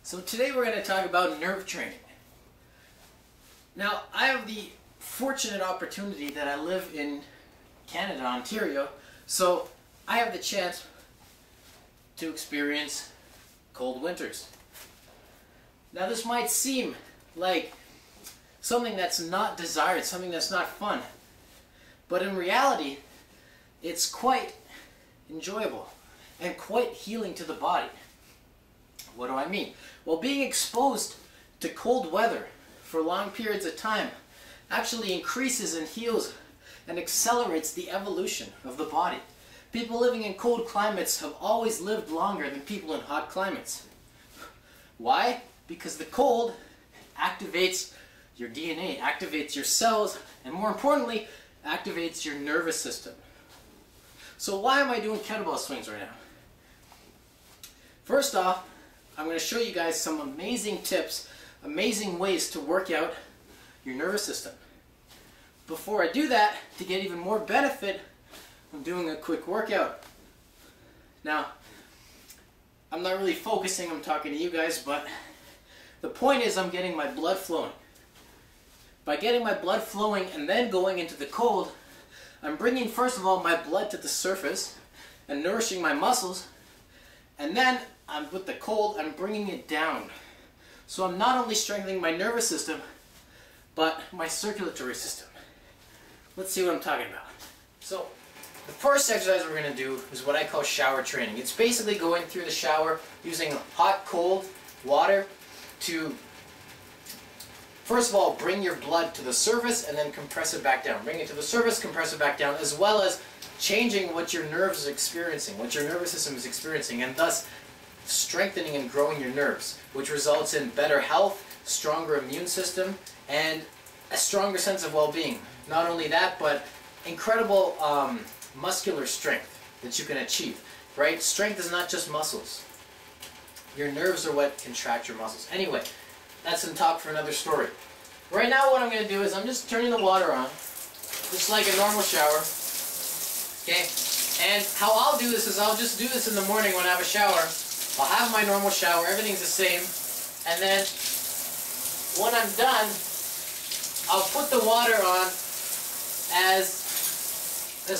So today we're going to talk about nerve training. Now, I have the fortunate opportunity that I live in Canada, Ontario, so I have the chance to experience cold winters. Now, this might seem like something that's not desired, something that's not fun, but in reality, it's quite enjoyable and quite healing to the body. What do I mean? Well, being exposed to cold weather for long periods of time actually increases and heals and accelerates the evolution of the body. People living in cold climates have always lived longer than people in hot climates. Why? Because the cold activates your DNA, activates your cells, and more importantly, activates your nervous system. So why am I doing kettlebell swings right now? First off, I'm going to show you guys some amazing tips, amazing ways to work out your nervous system. Before I do that, to get even more benefit, I'm doing a quick workout. Now, I'm not really focusing, I'm talking to you guys, but the point is I'm getting my blood flowing. By getting my blood flowing and then going into the cold, I'm bringing first of all my blood to the surface and nourishing my muscles, and then with the cold, I'm bringing it down. So I'm not only strengthening my nervous system, but my circulatory system. Let's see what I'm talking about. So, the first exercise we're going to do is what I call shower training. It's basically going through the shower using hot, cold water to, first of all, bring your blood to the surface and then compress it back down. Bring it to the surface, compress it back down, as well as changing what your nerves are experiencing, what your nervous system is experiencing, and thus strengthening and growing your nerves, which results in better health, stronger immune system, and a stronger sense of well-being. Not only that, but incredible muscular strength that you can achieve, right? Strength is not just muscles. Your nerves are what contract your muscles. Anyway, that's some talk for another story. Right now what I'm going to do is I'm just turning the water on, just like a normal shower. Okay? And how I'll do this is I'll just do this in the morning when I have a shower. I'll have my normal shower, everything's the same, and then when I'm done, I'll put the water on as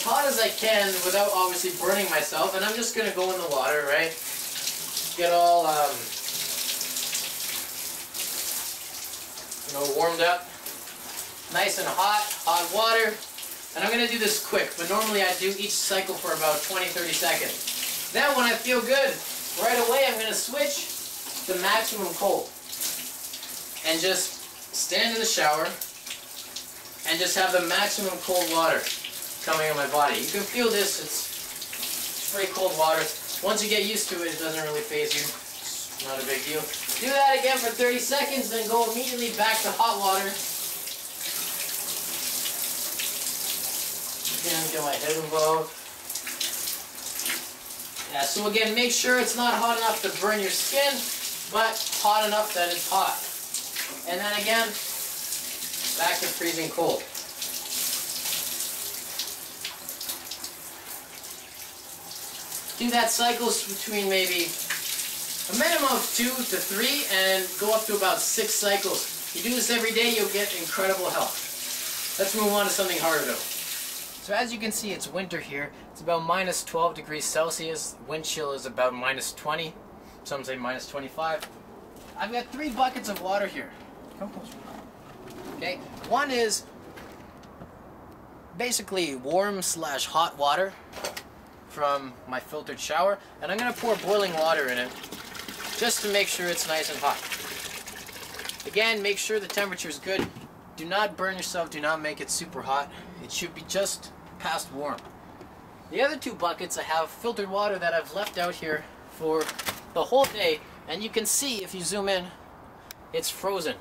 hot as I can without obviously burning myself, and I'm just going to go in the water, right? Get all warmed up, nice and hot water, and I'm going to do this quick, but normally I do each cycle for about 20-30 seconds. Then when I feel good, right away I'm going to switch to maximum cold and just stand in the shower and just have the maximum cold water coming in my body. You can feel this, it's pretty cold water. Once you get used to it, it doesn't really faze you. It's not a big deal. Do that again for 30 seconds, then go immediately back to hot water. Again, get my head involved. Yeah, so again, make sure it's not hot enough to burn your skin, but hot enough that it's hot. And then again, back to freezing cold. Do that cycles between maybe a minimum of 2 to 3 and go up to about 6 cycles. You do this every day, you'll get incredible health. Let's move on to something harder though. So as you can see, it's winter here. It's about minus 12 degrees Celsius. Wind chill is about minus 20. Some say minus 25. I've got 3 buckets of water here. Come closer. Okay, one is basically warm/hot water from my filtered shower, and I'm going to pour boiling water in it just to make sure it's nice and hot. Again, make sure the temperature is good. Do not burn yourself, do not make it super hot. It should be just past warm. The other 2 buckets, I have filtered water that I've left out here for the whole day, and you can see if you zoom in, it's frozen.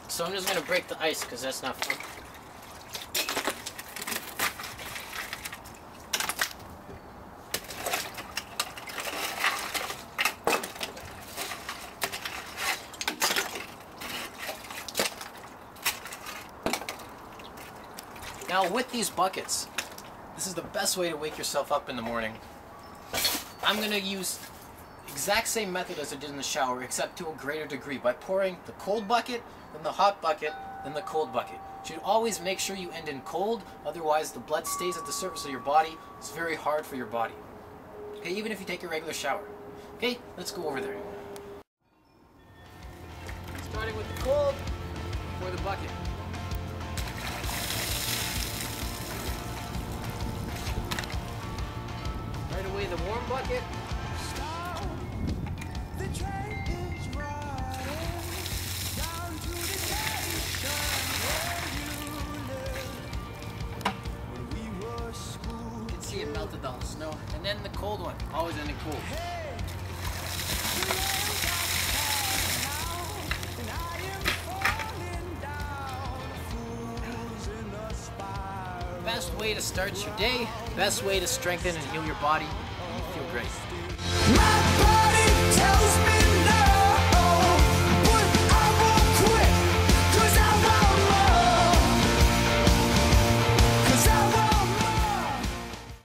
So I'm just going to break the ice because that's not fun. Now with these buckets, this is the best way to wake yourself up in the morning. I'm going to use Exact same method as I did in the shower, except to a greater degree, by pouring the cold bucket, then the hot bucket, then the cold bucket. You should always make sure you end in cold, otherwise the blood stays at the surface of your body. It's very hard for your body. Okay, even if you take a regular shower. Okay, let's go over there. Starting with the cold, pour the bucket. Right away the warm bucket. It melted all the snow, and then the cold one, always ending cold. Best way to start your day, best way to strengthen and heal your body, and you feel great. My body tells me